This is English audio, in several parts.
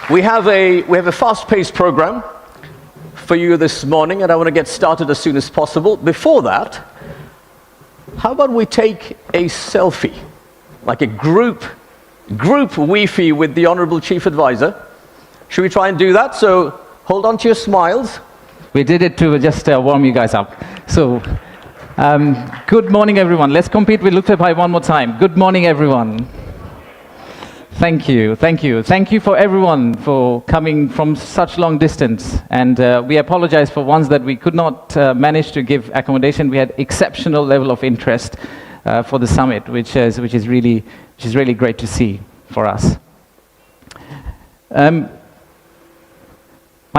We have a fast-paced program for you this morning, and I want to get started as soon as possible. Before that, how about we take a selfie, like a group Wi-Fi with the Honorable Chief Advisor? Should we try and do that? So hold on to your smiles. We did it to just warm you guys up. So, good morning, everyone. Let's compete with Lutfi Bhai one more time. Good morning, everyone. Thank you, thank you. Thank you for everyone for coming from such long distance. And we apologize for ones that we could not manage to give accommodation. We had exceptional level of interest for the summit, which is really great to see for us. My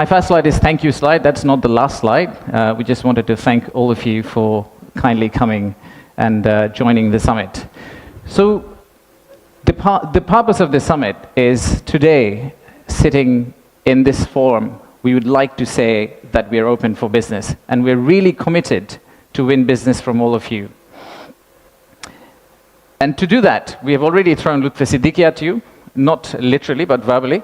first slide is thank you slide. That's not the last slide. We just wanted to thank all of you for kindly coming and joining the summit. So the purpose of the summit is today, sitting in this forum, we would like to say that we are open for business, and we're really committed to win business from all of you. And to do that, we have already thrown Lutfi Siddiqui at you, not literally, but verbally.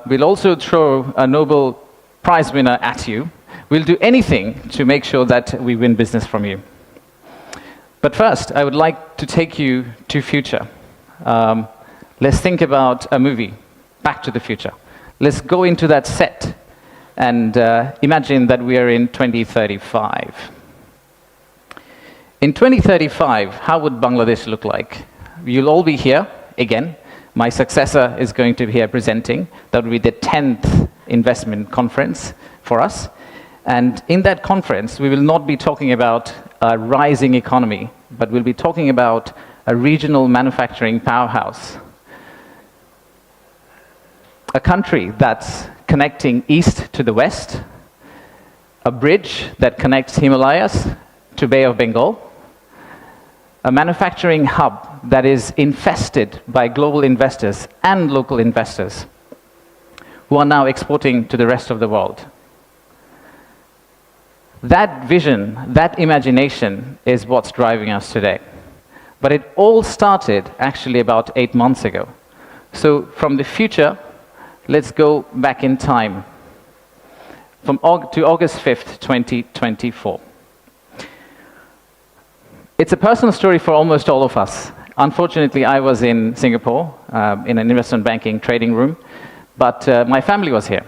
We'll also throw a Nobel Prize winner at you. We'll do anything to make sure that we win business from you. But first, I would like to take you to future. Let's think about a movie, Back to the Future. Let's go into that set and imagine that we are in 2035. In 2035, how would Bangladesh look like? You'll all be here again. My successor is going to be here presenting. That will be the 10th investment conference for us. And in that conference, we will not be talking about a rising economy, but we'll be talking about a regional manufacturing powerhouse. A country that's connecting east to the west, a bridge that connects Himalayas to Bay of Bengal, a manufacturing hub that is infested by global investors and local investors who are now exporting to the rest of the world. That vision, that imagination is what's driving us today. But it all started actually about 8 months ago. So from the future, let's go back in time to August 5th, 2024. It's a personal story for almost all of us. Unfortunately, I was in Singapore in an investment banking trading room, but my family was here.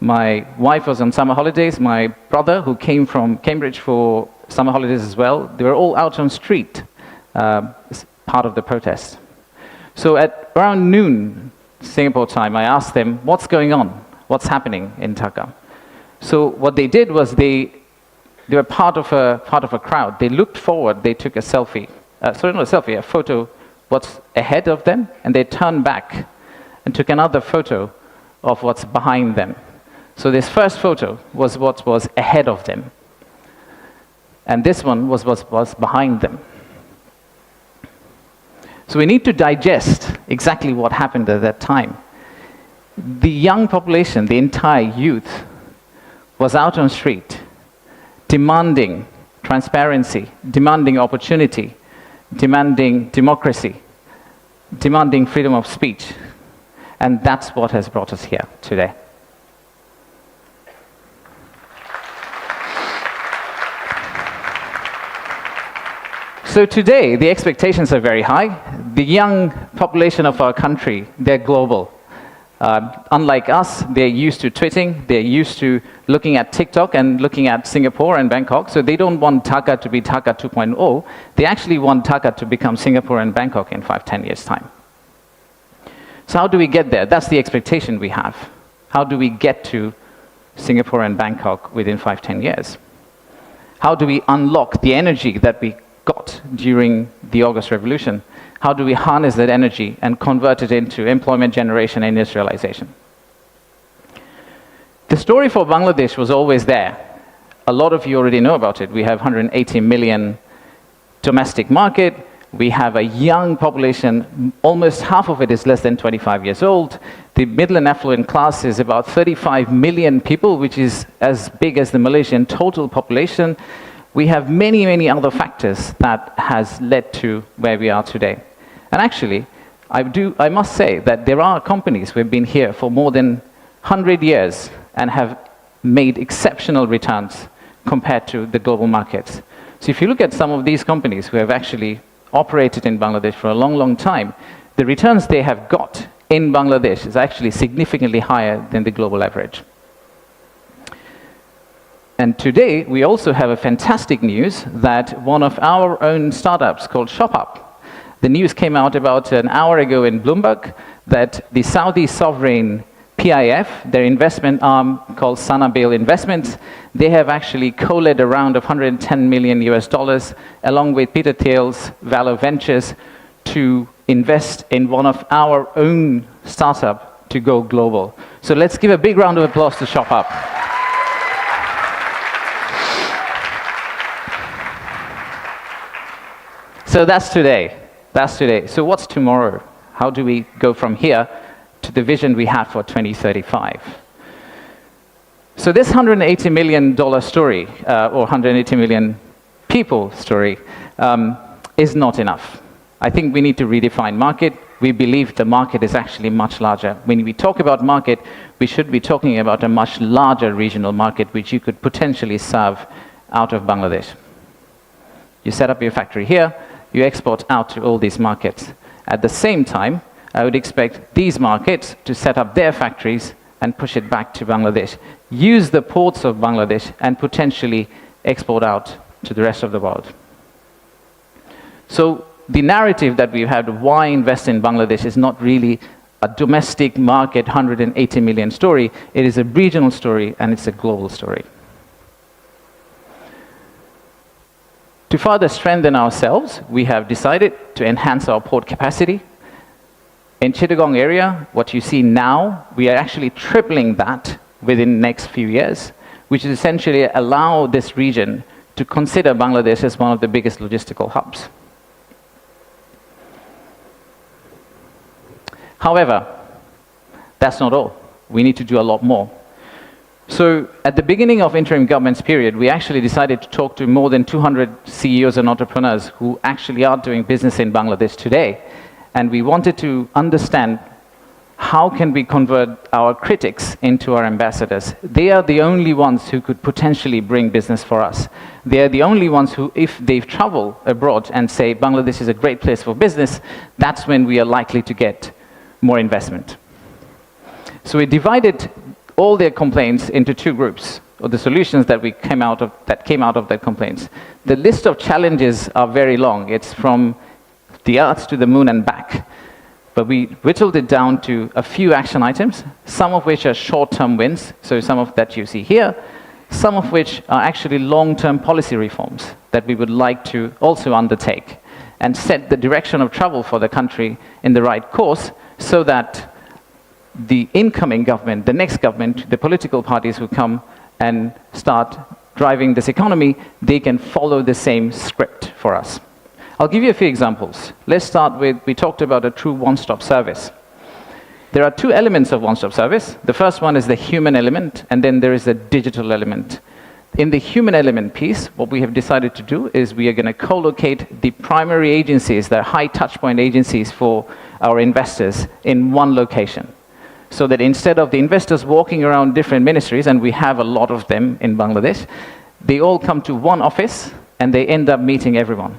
My wife was on summer holidays. My brother, who came from Cambridge for summer holidays as well, they were all out on street. Part of the protest. So at around noon Singapore time, I asked them, what's going on? What's happening in Dhaka? So what they did was they were part of a crowd. They looked forward, they took a selfie. Sorry, not a selfie, a photo what's ahead of them, and they turned back and took another photo of what's behind them. So this first photo was what was ahead of them. And this one was what was behind them. So we need to digest exactly what happened at that time. The young population, the entire youth, was out on street, demanding transparency, demanding opportunity, demanding democracy, demanding freedom of speech. And that's what has brought us here today. So today, the expectations are very high. The young population of our country, they're global. Unlike us, they're used to tweeting, they're used to looking at TikTok and looking at Singapore and Bangkok, so they don't want Dhaka to be Dhaka 2.0. They actually want Dhaka to become Singapore and Bangkok in 5-10 years' time. So how do we get there? That's the expectation we have. How do we get to Singapore and Bangkok within 5-10 years? How do we unlock the energy that we got during the August Revolution? How do we harness that energy and convert it into employment generation and industrialization? The story for Bangladesh was always there. A lot of you already know about it. We have 180 million domestic market. We have a young population. Almost half of it is less than 25 years old. The middle and affluent class is about 35 million people, which is as big as the Malaysian total population. We have many, many other factors that has led to where we are today. And actually, I must say that there are companies who have been here for more than 100 years and have made exceptional returns compared to the global markets. So if you look at some of these companies who have actually operated in Bangladesh for a long, long time, the returns they have got in Bangladesh is actually significantly higher than the global average. And today, we also have a fantastic news that one of our own startups called ShopUp, the news came out about an hour ago in Bloomberg that the Saudi sovereign PIF, their investment arm called Sanabil Investments, they have actually co-led a round of $110 million US, along with Peter Thiel's Valor Ventures, to invest in one of our own startup to go global. So let's give a big round of applause to ShopUp. So that's today. That's today. So what's tomorrow? How do we go from here to the vision we had for 2035? So this $180 million story, or 180 million people story, is not enough. I think we need to redefine market. We believe the market is actually much larger. When we talk about market, we should be talking about a much larger regional market which you could potentially serve out of Bangladesh. You set up your factory here, you export out to all these markets. At the same time, I would expect these markets to set up their factories and push it back to Bangladesh. Use the ports of Bangladesh and potentially export out to the rest of the world. So the narrative that we've had of why invest in Bangladesh is not really a domestic market 180 million story. It is a regional story and it's a global story. To further strengthen ourselves, we have decided to enhance our port capacity. In Chittagong area, what you see now, we are actually tripling that within the next few years, which is essentially allow this region to consider Bangladesh as one of the biggest logistical hubs. However, that's not all. We need to do a lot more. So at the beginning of interim government's period, we actually decided to talk to more than 200 CEOs and entrepreneurs who actually are doing business in Bangladesh today. And we wanted to understand how can we convert our critics into our ambassadors. They are the only ones who could potentially bring business for us. They are the only ones who, if they've traveled abroad and say Bangladesh is a great place for business, that's when we are likely to get more investment. So we divided all their complaints into two groups, or the solutions that came out of their complaints. The list of challenges are very long. It's from the earth to the moon and back. But we whittled it down to a few action items, some of which are short-term wins, so some of that you see here, some of which are actually long-term policy reforms that we would like to also undertake and set the direction of travel for the country in the right course so that the incoming government, the next government, the political parties who come and start driving this economy, they can follow the same script for us. I'll give you a few examples. Let's start with, we talked about a true one-stop service. There are two elements of one-stop service. The first one is the human element, and then there is a digital element. In the human element piece, what we have decided to do is we are going to co-locate the primary agencies, the high touchpoint agencies for our investors in one location. So that instead of the investors walking around different ministries, and we have a lot of them in Bangladesh, they all come to one office and they end up meeting everyone.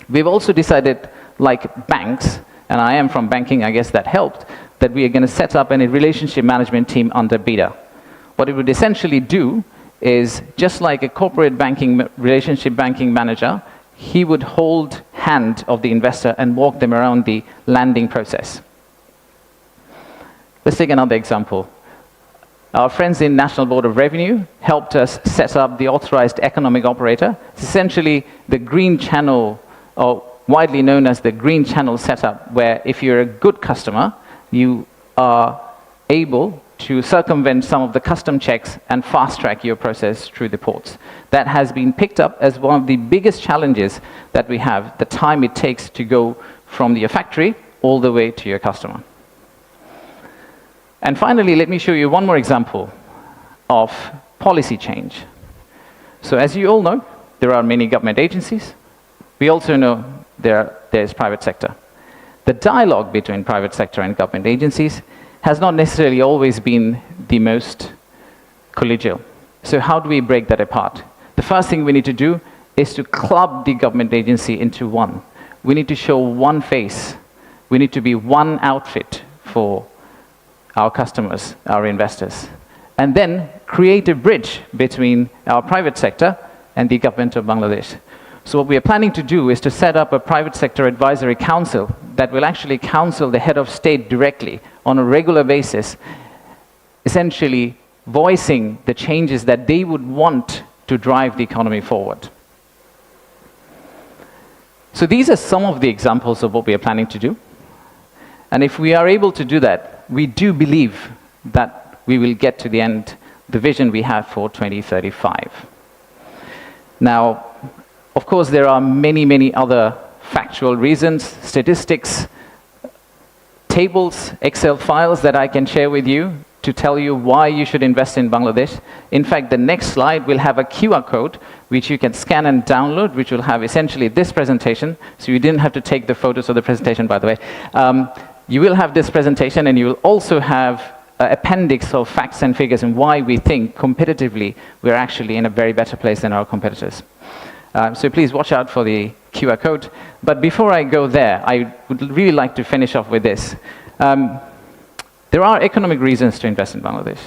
We've also decided, like banks, and I am from banking, I guess that helped, that we are going to set up a relationship management team under BIDA. What it would essentially do is, just like a corporate banking, relationship banking manager, he would hold hand of the investor and walk them around the landing process. Let's take another example. Our friends in National Board of Revenue helped us set up the authorized economic operator. It's essentially the green channel, or widely known as the green channel setup, where if you're a good customer, you are able to circumvent some of the custom checks and fast-track your process through the ports. That has been picked up as one of the biggest challenges that we have, the time it takes to go from your factory all the way to your customer. And finally, let me show you one more example of policy change. So as you all know, there are many government agencies. We also know there's private sector. the dialogue between private sector and government agencies has not necessarily always been the most collegial. So how do we break that apart? The first thing we need to do is to club the government agency into one. We need to show one face. We need to be one outfit for our customers, our investors. And then create a bridge between our private sector and the government of Bangladesh. So what we are planning to do is to set up a private sector advisory council that will actually counsel the head of state directly on a regular basis, essentially voicing the changes that they would want to drive the economy forward. So these are some of the examples of what we are planning to do. And if we are able to do that, we do believe that we will get to the end, the vision we have for 2035. Now, of course, there are many, many other factual reasons, statistics, tables, Excel files that I can share with you to tell you why you should invest in Bangladesh. In fact, the next slide will have a QR code which you can scan and download, which will have essentially this presentation. So you didn't have to take the photos of the presentation, by the way. You will have this presentation, and you will also have an appendix of facts and figures and why we think competitively we're actually in a very better place than our competitors. So please watch out for the QR code. But before I go there, I would really like to finish off with this. There are economic reasons to invest in Bangladesh,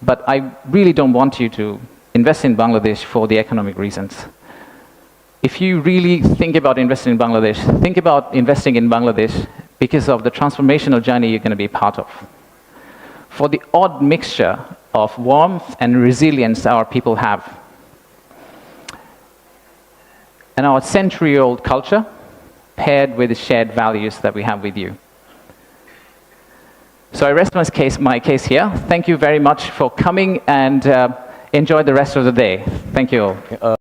but I really don't want you to invest in Bangladesh for the economic reasons. If you really think about investing in Bangladesh, think about investing in Bangladesh because of the transformational journey you're going to be part of. For the odd mixture of warmth and resilience our people have, and our century-old culture paired with the shared values that we have with you. So I rest my case here. Thank you very much for coming, and enjoy the rest of the day. Thank you all.